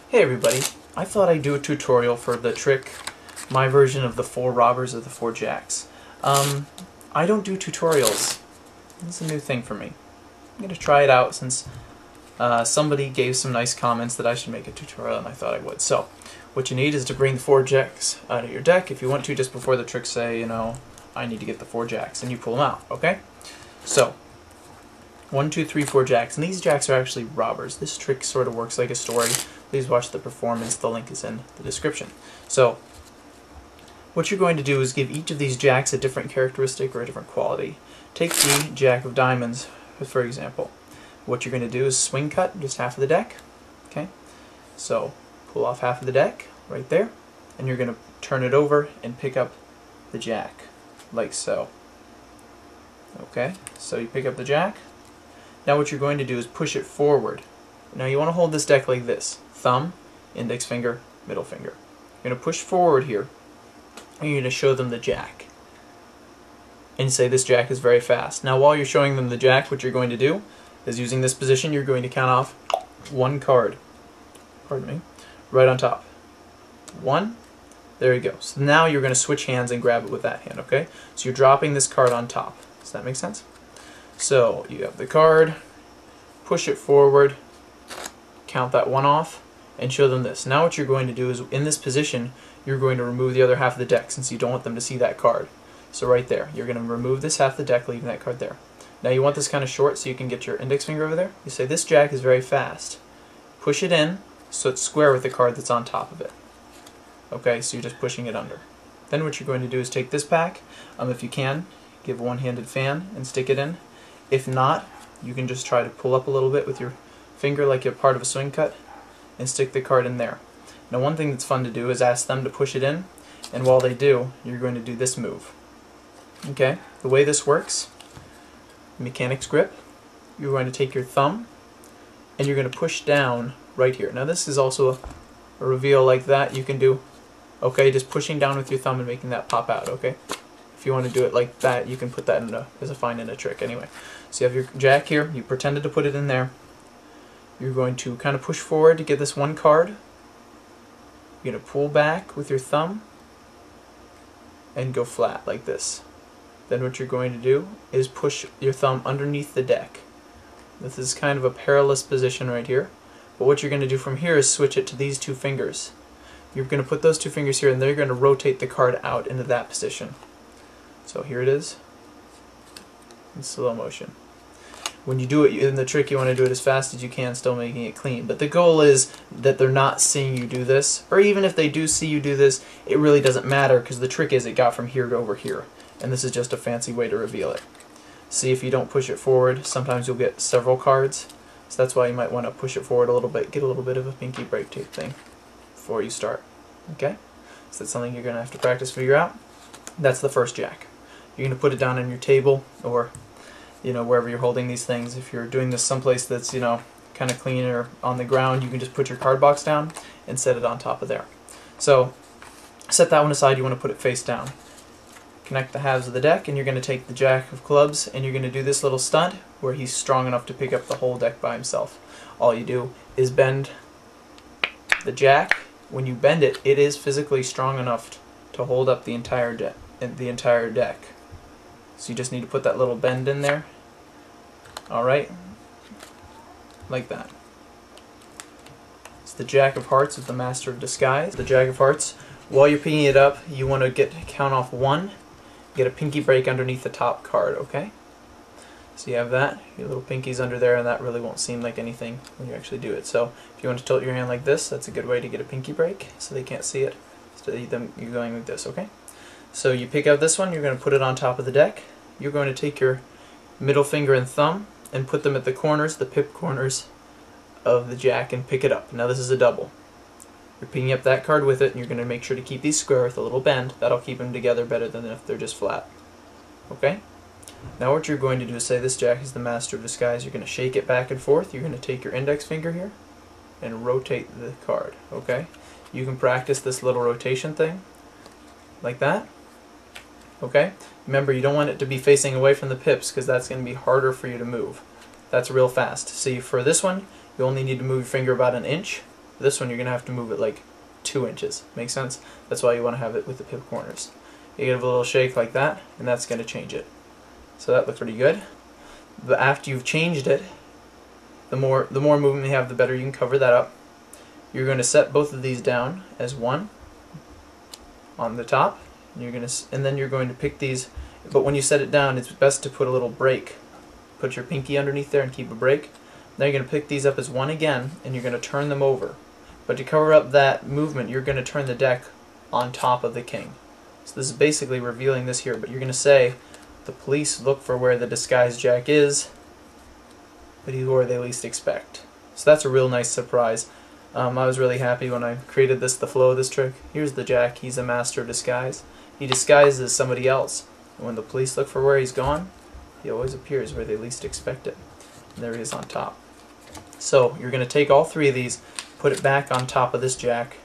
Hey everybody, I thought I'd do a tutorial for the trick, my version of the 4 robbers of the 4 jacks. I don't do tutorials. It's a new thing for me. I'm going to try it out since somebody gave some nice comments that I should make a tutorial and I thought I would. So, what you need is to bring the 4 jacks out of your deck. If you want to, just before the trick, say, I need to get the 4 jacks, and you pull them out, okay? So, 1, 2, 3, 4 jacks, and these jacks are actually robbers. This trick sort of works like a story. Please watch the performance. The link is in the description. So, what you're going to do is give each of these jacks a different characteristic or a different quality. Take the jack of diamonds, for example. What you're going to do is swing cut just half of the deck. Okay, so pull off half of the deck right there, and you're going to turn it over and pick up the jack, like so. Okay, so you pick up the jack. Now what you're going to do is push it forward. Now you want to hold this deck like this. Thumb, index finger, middle finger. You're going to push forward here, and you're going to show them the jack. And say this jack is very fast. Now while you're showing them the jack, what you're going to do is, using this position, you're going to count off 1 card. Pardon me. Right on top. 1. There you go. So now you're going to switch hands and grab it with that hand, okay? So you're dropping this card on top. Does that make sense? So you have the card, push it forward, count that 1 off, and show them this. Now what you're going to do is, in this position, you're going to remove the other half of the deck since you don't want them to see that card. So right there, you're going to remove this half of the deck, leaving that card there. Now you want this kind of short so you can get your index finger over there. You say this jack is very fast. Push it in so it's square with the card that's on top of it. Okay, so you're just pushing it under. Then what you're going to do is take this pack, if you can, give a one-handed fan and stick it in. If not, you can just try to pull up a little bit with your finger like you're part of a swing cut and stick the card in there. Now one thing that's fun to do is ask them to push it in, and while they do, you're going to do this move. Okay, the way this works, mechanics grip, you're going to take your thumb and you're going to push down right here. Now this is also a reveal like that you can do, okay, just pushing down with your thumb and making that pop out, okay? If you want to do it like that, you can put that as a fine in a trick anyway. So you have your jack here, you pretended to put it in there. You're going to kind of push forward to get this 1 card. You're going to pull back with your thumb and go flat like this. Then what you're going to do is push your thumb underneath the deck. This is kind of a perilous position right here. But what you're going to do from here is switch it to these 2 fingers. You're going to put those 2 fingers here, and they're going to rotate the card out into that position. So here it is in slow motion. When you do it in the trick, you want to do it as fast as you can, still making it clean. But the goal is that they're not seeing you do this, or even if they do see you do this, it really doesn't matter, because the trick is it got from here to over here. And this is just a fancy way to reveal it. See, if you don't push it forward, sometimes you'll get several cards. So that's why you might want to push it forward a little bit, get a little bit of a pinky break tape thing before you start. Okay? So that's something you're going to have to practice, figure out. That's the first jack. You're going to put it down on your table, or wherever you're holding these things. If you're doing this someplace that's kind of clean or on the ground, you can just put your card box down and set it on top of there. So set that one aside. You want to put it face down. Connect the halves of the deck, and you're going to take the jack of clubs, and you're going to do this little stunt where he's strong enough to pick up the whole deck by himself. All you do is bend the jack. When you bend it, it is physically strong enough to hold up the entire deck. So you just need to put that little bend in there. Alright? Like that. It's the Jack of Hearts with the Master of Disguise. The Jack of Hearts, while you're picking it up, you want to count off 1, get a pinky break underneath the top card, okay? So you have that, your little pinky's under there, and that really won't seem like anything when you actually do it. So if you want to tilt your hand like this, that's a good way to get a pinky break so they can't see it. So you're going like this, okay? So you pick out this one, you're going to put it on top of the deck. You're going to take your middle finger and thumb and put them at the corners, the pip corners of the jack, and pick it up. Now this is a double. You're picking up that card with it, and you're going to make sure to keep these square with a little bend. That'll keep them together better than if they're just flat. Okay? Now what you're going to do is say this jack is the Master of Disguise. You're going to shake it back and forth. You're going to take your index finger here and rotate the card. Okay? You can practice this little rotation thing like that. Okay? Remember, you don't want it to be facing away from the pips, because that's going to be harder for you to move. That's real fast. See, for this one, you only need to move your finger about 1 inch. This one you're going to have to move it like 2 inches. Make sense? That's why you want to have it with the pip corners. You give it a little shake like that, and that's going to change it. So that looks pretty good. But after you've changed it, the more movement you have, the better you can cover that up. You're going to set both of these down as one on the top, and then you're going to pick these. But when you set it down, it's best to put a little break. Put your pinky underneath there and keep a break. Now you're going to pick these up as one again, and you're going to turn them over. But to cover up that movement, you're going to turn the deck on top of the king. So this is basically revealing this here, but you're going to say, the police look for where the disguised jack is, but he's where they least expect. So that's a real nice surprise. I was really happy when I created the flow of this trick. Here's the jack. He's a master of disguise. He disguises somebody else. And when the police look for where he's gone, he always appears where they least expect it. And there he is on top. So you're going to take all three of these, put it back on top of this jack,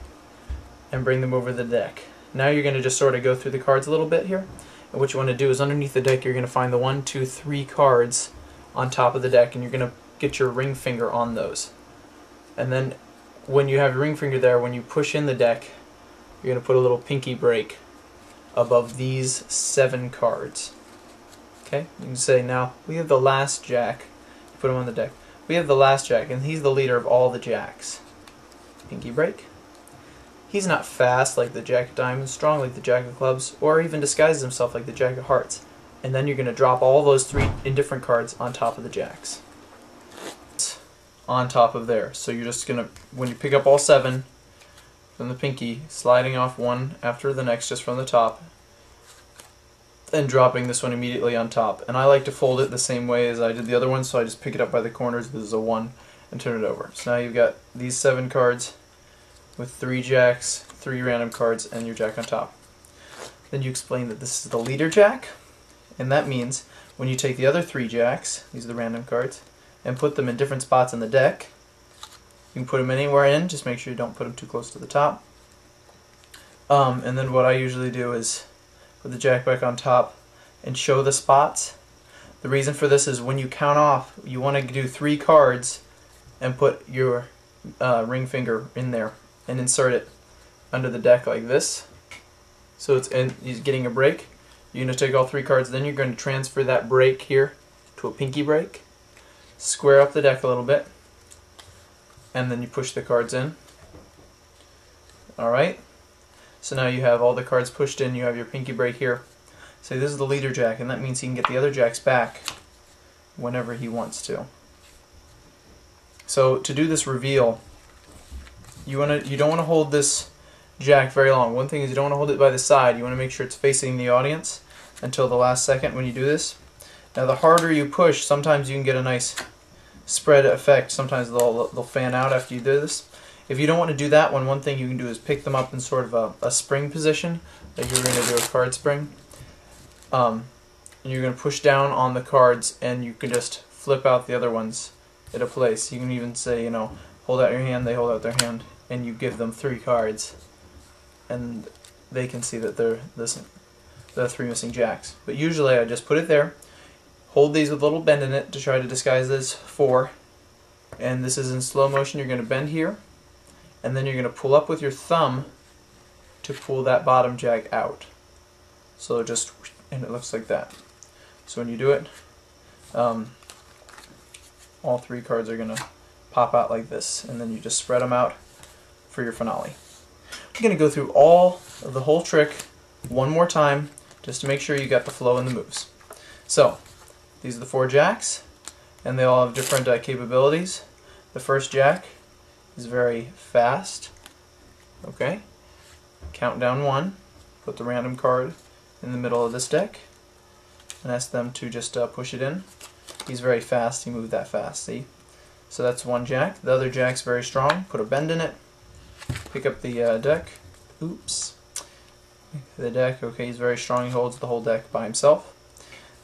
and bring them over the deck. Now you're going to just sort of go through the cards a little bit here. And what you want to do is underneath the deck, you're going to find the 1, 2, 3 cards on top of the deck, and you're going to get your ring finger on those. And then when you have your ring finger there, when you push in the deck, you're going to put a little pinky break above these 7 cards. Okay? You can say, now, we have the last jack. Put him on the deck. We have the last jack, and he's the leader of all the jacks. Pinky break. He's not fast like the jack of diamonds, strong like the jack of clubs, or even disguises himself like the jack of hearts. And then you're going to drop all those 3 indifferent cards on top of the jacks. On top of there. So you're just going to, when you pick up all 7 from the pinky, sliding off one after the next just from the top, and dropping this one immediately on top. And I like to fold it the same way as I did the other one, so I just pick it up by the corners, this is a 1, and turn it over. So now you've got these 7 cards with 3 jacks, 3 random cards, and your jack on top. Then you explain that this is the leader jack, and that means when you take the other 3 jacks, these are the random cards, and put them in different spots in the deck, you can put them anywhere in, just make sure you don't put them too close to the top. And then what I usually do is put the jack back on top and show the spots. The reason for this is when you count off, you want to do 3 cards and put your ring finger in there and insert it under the deck like this. So he's getting a break. You're going to take all 3 cards, then you're going to transfer that break here to a pinky break. Square up the deck a little bit, and then you push the cards in. Alright, so now you have all the cards pushed in, you have your pinky break here. So this is the leader jack, and that means he can get the other jacks back whenever he wants to. So to do this reveal, you don't want to hold this jack very long. One thing is you don't want to hold it by the side. You want to make sure it's facing the audience until the last second when you do this. Now the harder you push, sometimes you can get a nice spread effect. Sometimes they'll fan out after you do this. If you don't want to do that one thing you can do is pick them up in sort of a spring position, like you're going to do a card spring. And you're going to push down on the cards, and you can just flip out the other ones at a place. You can even say, hold out your hand, they hold out their hand, and you give them 3 cards, and they can see that they're the 3 missing jacks. But usually I just put it there, hold these with a little bend in it to try to disguise this 4, and this is in slow motion. You're going to bend here, and then you're going to pull up with your thumb to pull that bottom jack out. So and it looks like that. So when you do it, all 3 cards are going to pop out like this, and then you just spread them out for your finale. I'm going to go through all of the whole trick one more time just to make sure you got the flow and the moves. So these are the 4 jacks, and they all have different capabilities. The first jack is very fast. Okay, count down 1, put the random card in the middle of this deck, and ask them to just push it in. He's very fast, he moved that fast, see? So that's 1 jack. The other jack's very strong, put a bend in it, pick up the deck, oops, the deck, okay, he's very strong, he holds the whole deck by himself.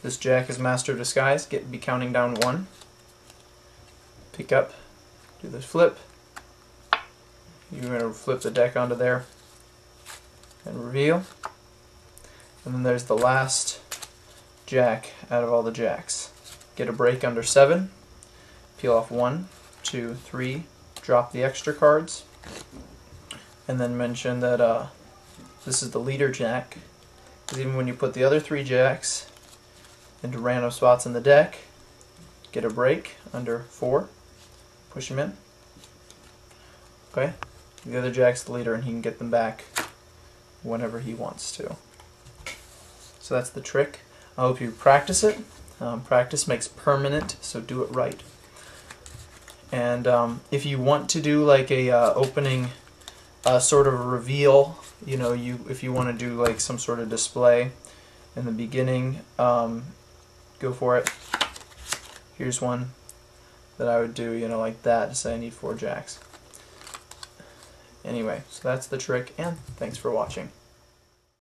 This jack is master of disguise, be counting down 1, pick up, do the flip, you're going to flip the deck onto there, and reveal. And then there's the last jack out of all the jacks. Get a break under 7, peel off 1, 2, 3, drop the extra cards, and then mention that this is the leader jack, because even when you put the other 3 jacks into random spots in the deck, get a break under 4, push him in. Okay, the other jack's the leader and he can get them back whenever he wants to. So that's the trick. I hope you practice it. Practice makes permanent, so do it right. And if you want to do like a opening sort of a reveal, you know, if you want to do like some sort of display in the beginning, go for it. Here's one that I would do, you know, like that, to say I need 4 jacks. Anyway, so that's the trick, and thanks for watching.